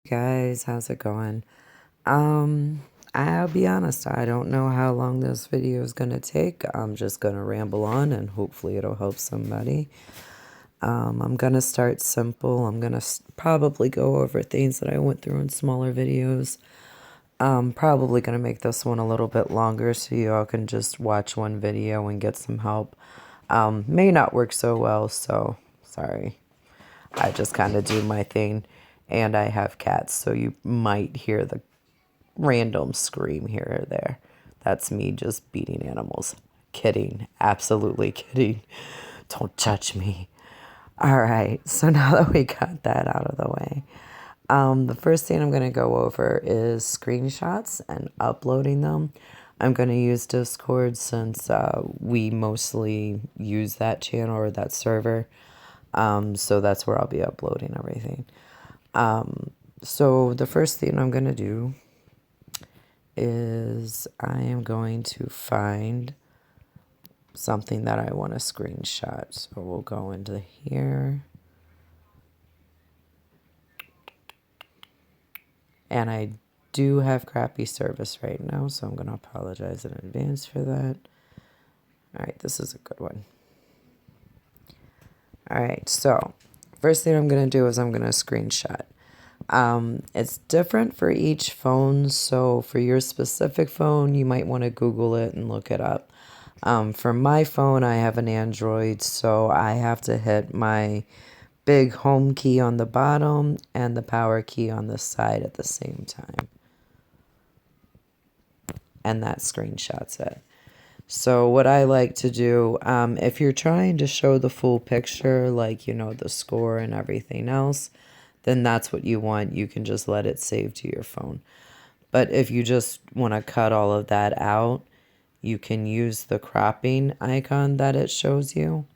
Guys, how's it going? Um, I'll be honest, I don't know how long this video is gonna take. I'm just gonna ramble on and hopefully it'll help somebody. I'm gonna start simple. I'm gonna probably go over things that I went through in smaller videos. I'm probably gonna make this one a little bit longer so you all can just watch one video and get some help. May not work so well, so sorry. I just kind of do my thing. And I have cats, so you might hear the random scream here or there. That's me just beating animals. Kidding. Absolutely kidding. Don't judge me. All right, so now that we got that out of the way, the first thing I'm going to go over is screenshots and uploading them. I'm going to use Discord since we mostly use that channel or that server. So that's where I'll be uploading everything. So the first thing I'm going to do is I am going to find something that I want to screenshot. So we'll go into here. And I do have crappy service right now, so I'm going to apologize in advance for that. All right, this is a good one. All right, so first thing I'm going to do is I'm going to screenshot. It's different for each phone, so for your specific phone, you might want to Google it and look it up. For my phone, I have an Android, so I have to hit my big home key on the bottom and the power key on the side at the same time. And that screenshots it. So what I like to do, if you're trying to show the full picture, like, you know, the score and everything else, then that's what you want. You can just let it save to your phone. But if you just want to cut all of that out, you can use the cropping icon that it shows you,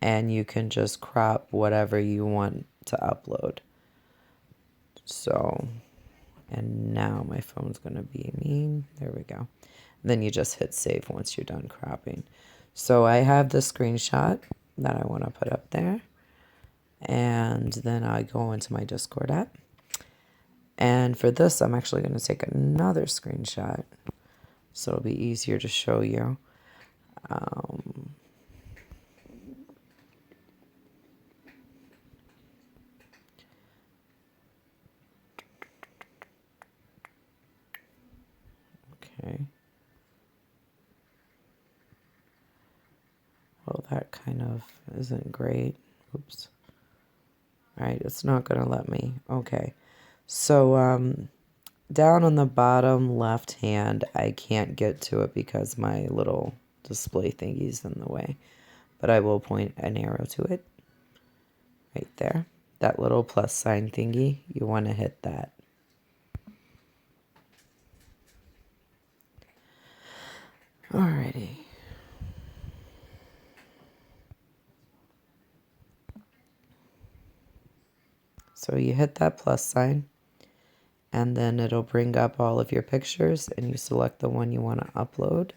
and you can just crop whatever you want to upload. So, and now my phone's going to be mean. There we go. Then you just hit save once you're done cropping. So I have the screenshot that I want to put up there. And then I go into my Discord app. And for this, I'm actually going to take another screenshot, so it'll be easier to show you. Okay. Well, that kind of isn't great. Oops. All right, it's not going to let me. Okay. So, down on the bottom left hand, I can't get to it because my little display thingy's in the way. But I will point an arrow to it. Right there. That little plus sign thingy, you want to hit that. Alrighty. So you hit that plus sign, and then it'll bring up all of your pictures, and you select the one you want to upload.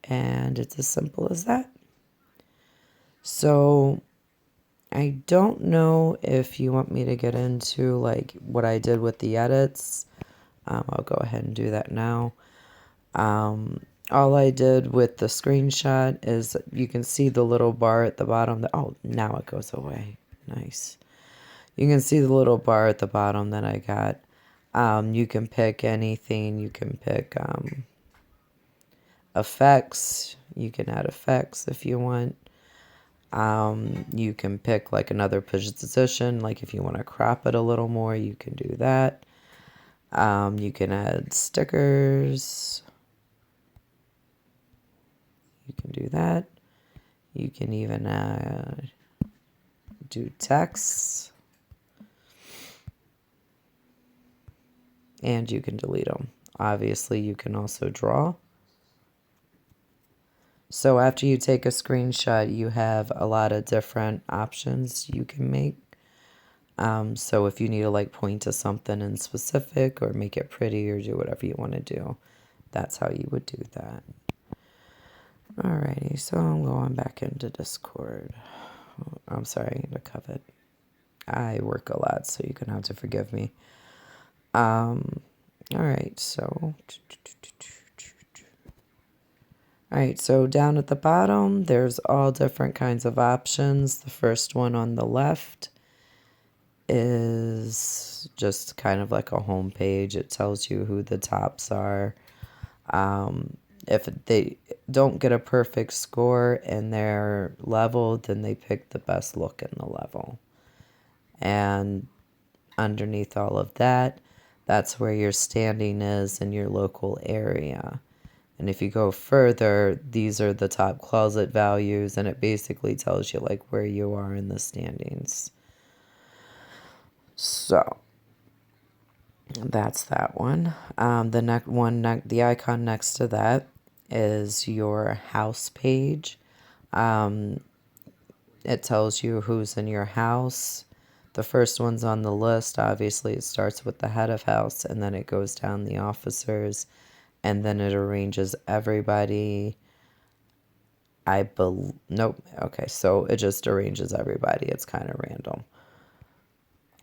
And it's as simple as that. So I don't know if you want me to get into like what I did with the edits. I'll go ahead and do that now. All I did with the screenshot is you can see the little bar at the bottom. Oh, now it goes away. Nice. You can see the little bar at the bottom that I got. You can pick anything. You can pick effects. You can add effects if you want. You can pick like another position. Like if you want to crop it a little more, you can do that. You can add stickers. You can do that. You can even do text. And you can delete them. Obviously, you can also draw. So after you take a screenshot, you have a lot of different options you can make. So if you need to like point to something in specific or make it pretty or do whatever you want to do, that's how you would do that. Alrighty, so I'm going back into Discord. I'm sorry, into Covet. I work a lot, so you're gonna have to forgive me. All right, so down at the bottom, there's all different kinds of options. The first one on the left is just kind of like a home page. It tells you who the tops are. If they don't get a perfect score in their level, then they pick the best look in the level. And underneath all of that, that's where your standing is in your local area. And if you go further, these are the top closet values, and it basically tells you like where you are in the standings. So that's that one. The next one, the icon next to that is your house page. It tells you who's in your house. The first one's on the list. Obviously, it starts with the head of house, and then it goes down the officers, and then it arranges everybody. Nope. Okay, so it just arranges everybody. It's kind of random.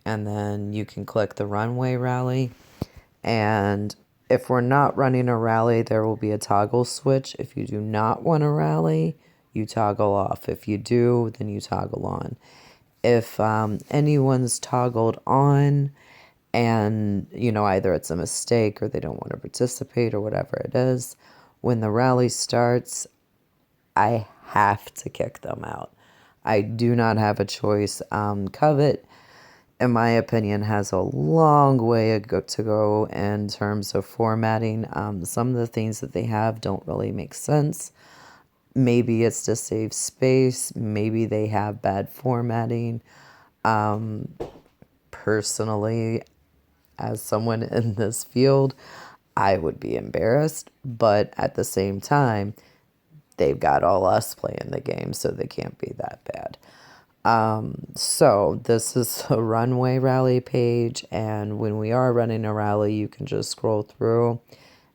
And then you can click the runway rally. And if we're not running a rally, there will be a toggle switch. If you do not want a rally, you toggle off. If you do, then you toggle on. If anyone's toggled on and, either it's a mistake or they don't want to participate or whatever it is, when the rally starts, I have to kick them out. I do not have a choice. Covet, in my opinion, has a long way to go in terms of formatting. Some of the things that they have don't really make sense. Maybe it's to save space. Maybe they have bad formatting. Personally, as someone in this field, I would be embarrassed. But at the same time, they've got all us playing the game, so they can't be that bad. So this is a runway rally page, and when we are running a rally, you can just scroll through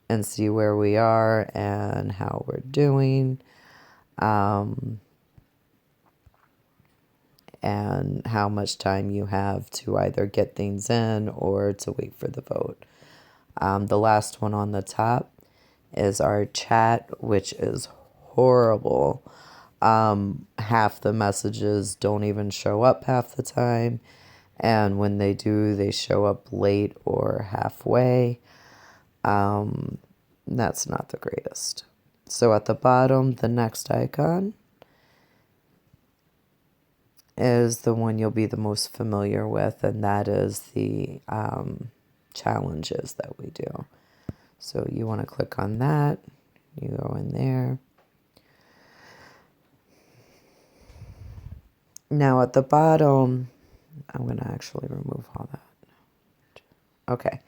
and see where we are and how we're doing, and how much time you have to either get things in or to wait for the vote. The last one on the top is our chat, which is horrible. Half the messages don't even show up half the time. And when they do, they show up late or halfway. That's not the greatest. So at the bottom, the next icon is the one you'll be the most familiar with, and that is the challenges that we do. So you want to click on that. You go in there. Now at the bottom, I'm going to actually remove all that. Okay.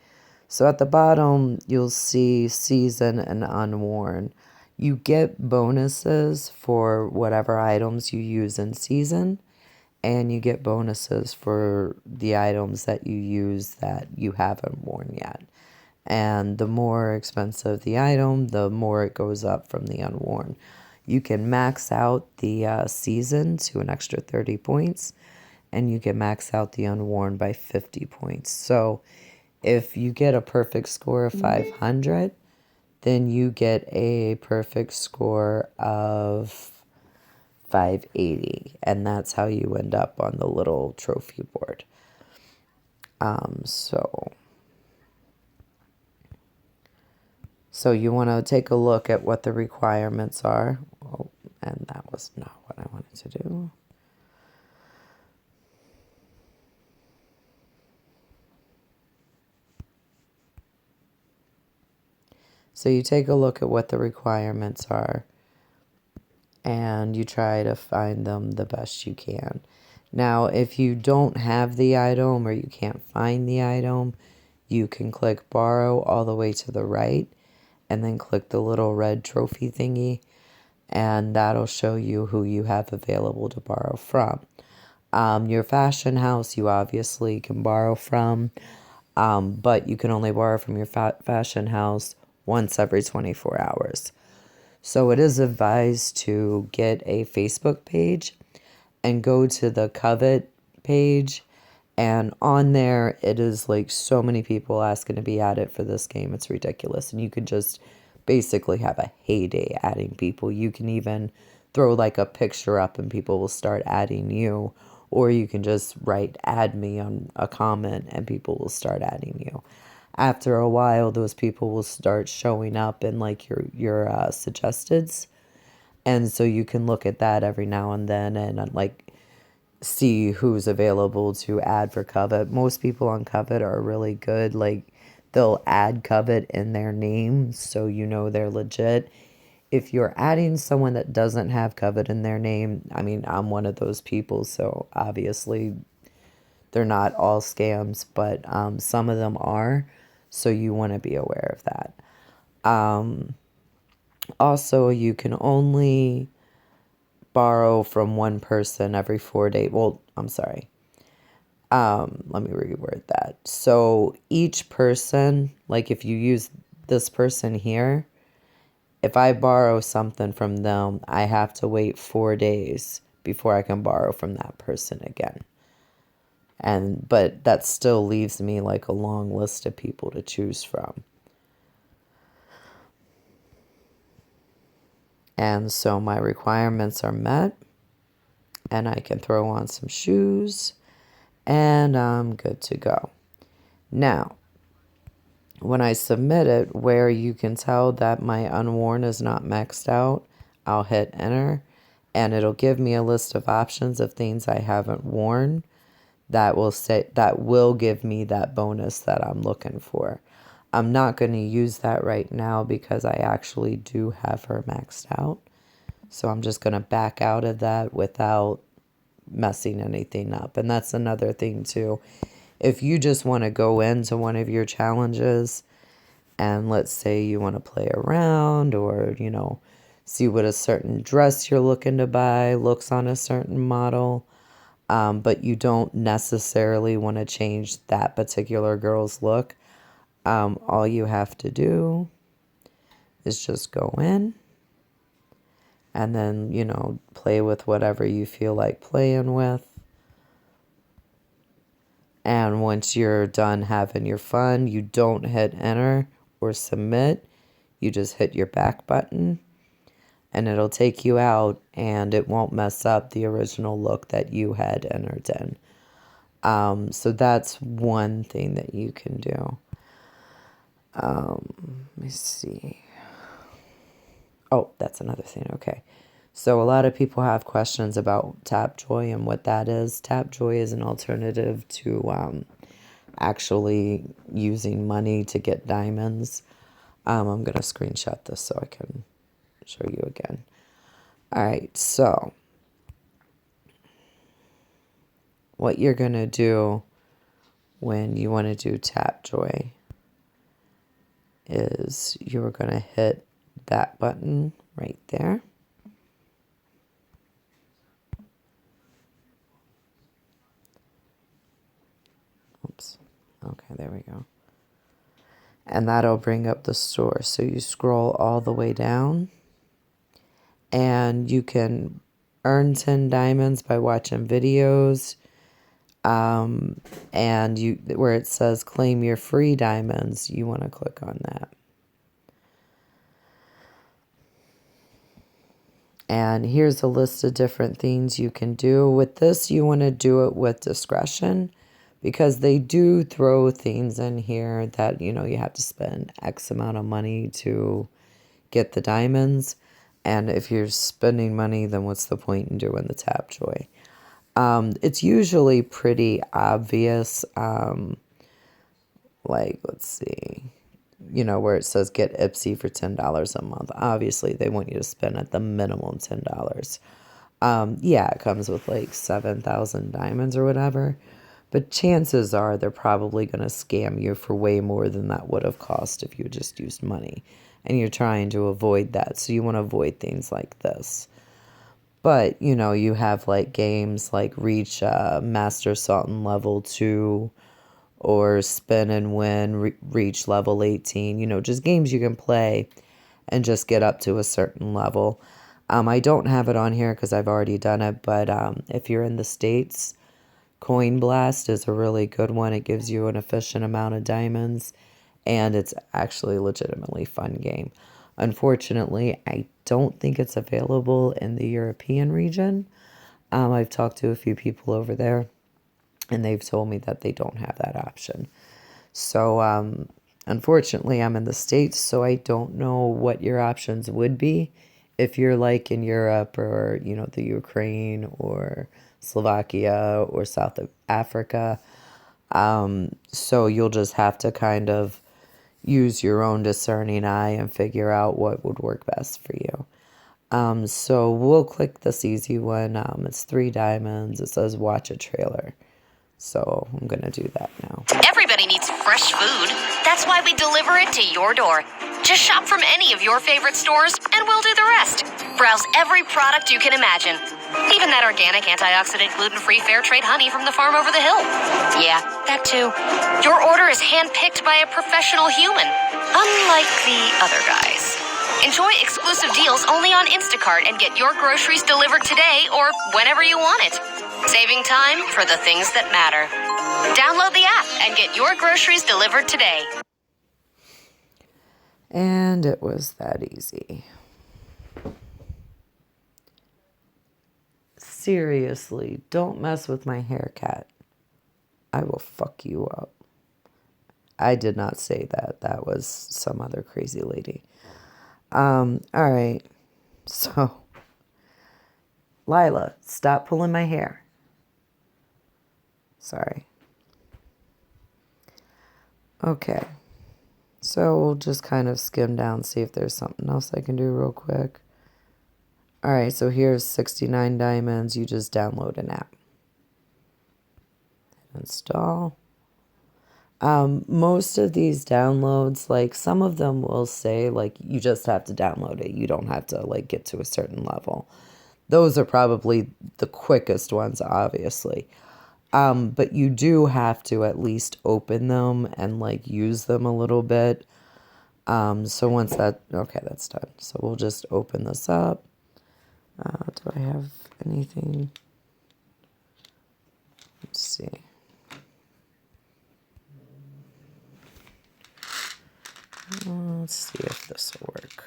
So at the bottom, you'll see season and unworn. You get bonuses for whatever items you use in season, and you get bonuses for the items that you use that you haven't worn yet. And the more expensive the item, the more it goes up from the unworn. You can max out the season to an extra 30 points, and you can max out the unworn by 50 points. So if you get a perfect score of 500, then you get a perfect score of 580, and that's how you end up on the little trophy board. So you want to take a look at what the requirements are. Oh, and that was not what I wanted to do. So you take a look at what the requirements are, and you try to find them the best you can. Now, if you don't have the item or you can't find the item, you can click borrow all the way to the right, and then click the little red trophy thingy, and that'll show you who you have available to borrow from. Your fashion house, you obviously can borrow from, but you can only borrow from your fashion house once every 24 hours. So it is advised to get a Facebook page and go to the Covet page And on there, it is like so many people asking to be added for this game. It's ridiculous. And you can just basically have a heyday adding people. You can even throw like a picture up and people will start adding you. Or you can just write add me on a comment and people will start adding you. After a while, those people will start showing up in like your suggesteds. And so you can look at that every now and then and like see who's available to add for Covet. Most people on Covet are really good. Like they'll add Covet in their name so you know they're legit. If you're adding someone that doesn't have Covet in their name, I mean, I'm one of those people, so obviously they're not all scams, but some of them are, so you want to be aware of that. Also, you can only borrow from one person every 4 days. Well, I'm sorry. Let me reword that. So each person, like if you use this person here, if I borrow something from them, I have to wait 4 days before I can borrow from that person again. But that still leaves me like a long list of people to choose from. And so my requirements are met, and I can throw on some shoes, and I'm good to go. Now, when I submit it, where you can tell that my unworn is not maxed out, I'll hit enter, and it'll give me a list of options of things I haven't worn that will give me that bonus that I'm looking for. I'm not going to use that right now because I actually do have her maxed out. So I'm just going to back out of that without messing anything up. And that's another thing too. If you just want to go into one of your challenges and let's say you want to play around or, see what a certain dress you're looking to buy looks on a certain model, but you don't necessarily want to change that particular girl's look, all you have to do is just go in and then, play with whatever you feel like playing with. And once you're done having your fun, you don't hit enter or submit. You just hit your back button and it'll take you out and it won't mess up the original look that you had entered in. So that's one thing that you can do. Let me see. Oh, that's another thing. Okay. So a lot of people have questions about Tapjoy and what that is. Tapjoy is an alternative to actually using money to get diamonds. I'm going to screenshot this so I can show you again. All right. So what you're going to do when you want to do Tapjoy is you're going to hit that button right there. Oops. Okay, there we go. And that'll bring up the store. So you scroll all the way down and you can earn 10 diamonds by watching videos. And where it says claim your free diamonds, you want to click on that. And here's a list of different things you can do. With this, you want to do it with discretion because they do throw things in here that, you have to spend X amount of money to get the diamonds. And if you're spending money, then what's the point in doing the Tapjoy? It's usually pretty obvious. Like, let's see, where it says get Ipsy for $10 a month. Obviously, they want you to spend at the minimum $10. Yeah, it comes with like 7,000 diamonds or whatever. But chances are they're probably going to scam you for way more than that would have cost if you just used money. And you're trying to avoid that. So you want to avoid things like this. But, you have like games like Reach Master Sultan level 2 or Spin and Win Reach level 18. Just games you can play and just get up to a certain level. I don't have it on here because I've already done it. But if you're in the States, Coin Blast is a really good one. It gives you an efficient amount of diamonds, and it's actually a legitimately fun game. Unfortunately, I don't think it's available in the European region. I've talked to a few people over there, and they've told me that they don't have that option. So, unfortunately, I'm in the States, so I don't know what your options would be if you're like in Europe or, the Ukraine or Slovakia or South Africa. So you'll just have to kind of use your own discerning eye and figure out what would work best for you. So we'll click this easy one. It's 3 diamonds. It says watch a trailer. So I'm going to do that now. Everybody needs fresh food. That's why we deliver it to your door. Just shop from any of your favorite stores, and we'll do the rest. Browse every product you can imagine. Even that organic, antioxidant, gluten-free, fair trade honey from the farm over the hill. Yeah, that too. Your order is handpicked by a professional human, unlike the other guys. Enjoy exclusive deals only on Instacart and get your groceries delivered today or whenever you want it. Saving time for the things that matter. Download the app and get your groceries delivered today. And it was that easy. Seriously, don't mess with my hair, cat. I will fuck you up. I did not say that. That was some other crazy lady. All right. So, Lila, stop pulling my hair. Sorry. Okay. So we'll just kind of skim down, see if there's something else I can do real quick. All right, so here's 69 diamonds. You just download an app. Install. Most of these downloads, like some of them will say like you just have to download it. You don't have to like get to a certain level. Those are probably the quickest ones, obviously. But you do have to at least open them and like use them a little bit. So once okay, that's done. So we'll just open this up. Do I have anything? Let's see. Let's see if this will work.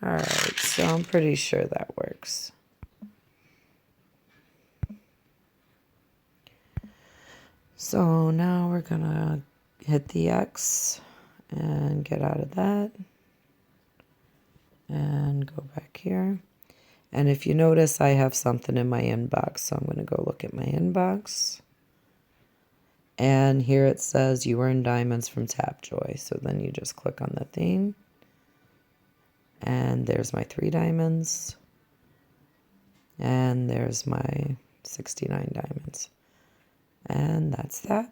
All right, so I'm pretty sure that works. So now we're gonna hit the X and get out of that and go back here. And if you notice, I have something in my inbox, so I'm gonna go look at my inbox. And here it says you earn diamonds from Tapjoy. So then you just click on the thing. And there's my 3 diamonds. And there's my 69 diamonds. And that's that.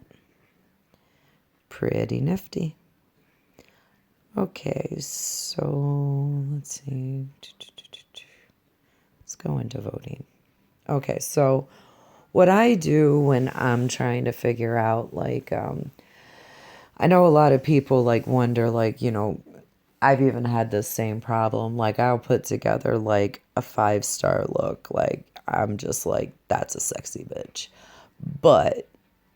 Pretty nifty. Okay, so let's see. Let's go into voting. Okay, so what I do when I'm trying to figure out, like, I know a lot of people, like, wonder, like, I've even had this same problem. Like, I'll put together, like, a 5-star look. Like, I'm just like, that's a sexy bitch. But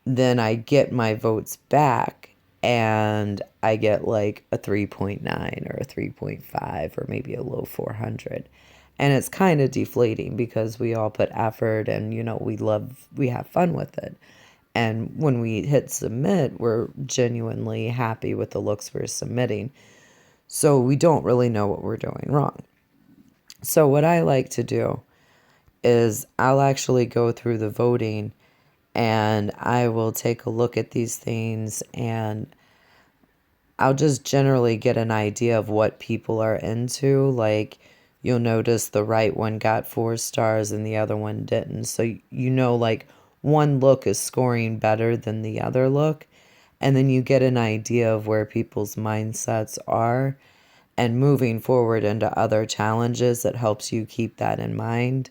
then I get my votes back and I get, like, a 3.9 or a 3.5 or maybe a low 400. And it's kind of deflating because we all put effort and, we have fun with it. And when we hit submit, we're genuinely happy with the looks we're submitting. So we don't really know what we're doing wrong. So what I like to do is I'll actually go through the voting and I will take a look at these things and I'll just generally get an idea of what people are into. Like, you'll notice the right one got 4 stars and the other one didn't. So, like, one look is scoring better than the other look. And then you get an idea of where people's mindsets are. And moving forward into other challenges, it helps you keep that in mind.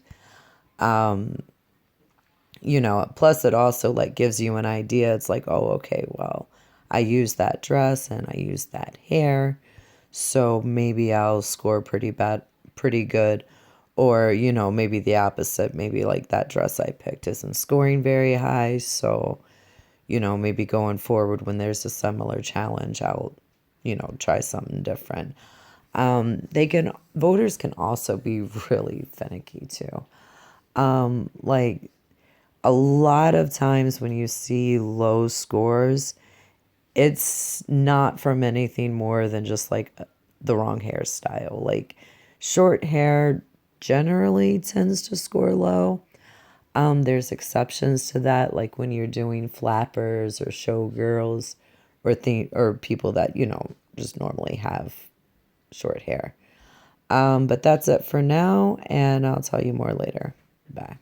Plus it also, like, gives you an idea. It's like, oh, okay, well, I use that dress and I use that hair. So maybe I'll score pretty good. Or, maybe the opposite. Maybe like that dress I picked isn't scoring very high. So, maybe going forward when there's a similar challenge, I'll, try something different. Voters can also be really finicky too. Like a lot of times when you see low scores, it's not from anything more than just like the wrong hairstyle. Like short hair generally tends to score low. There's exceptions to that, like when you're doing flappers or showgirls or people that, just normally have short hair. But that's it for now, and I'll tell you more later. Bye.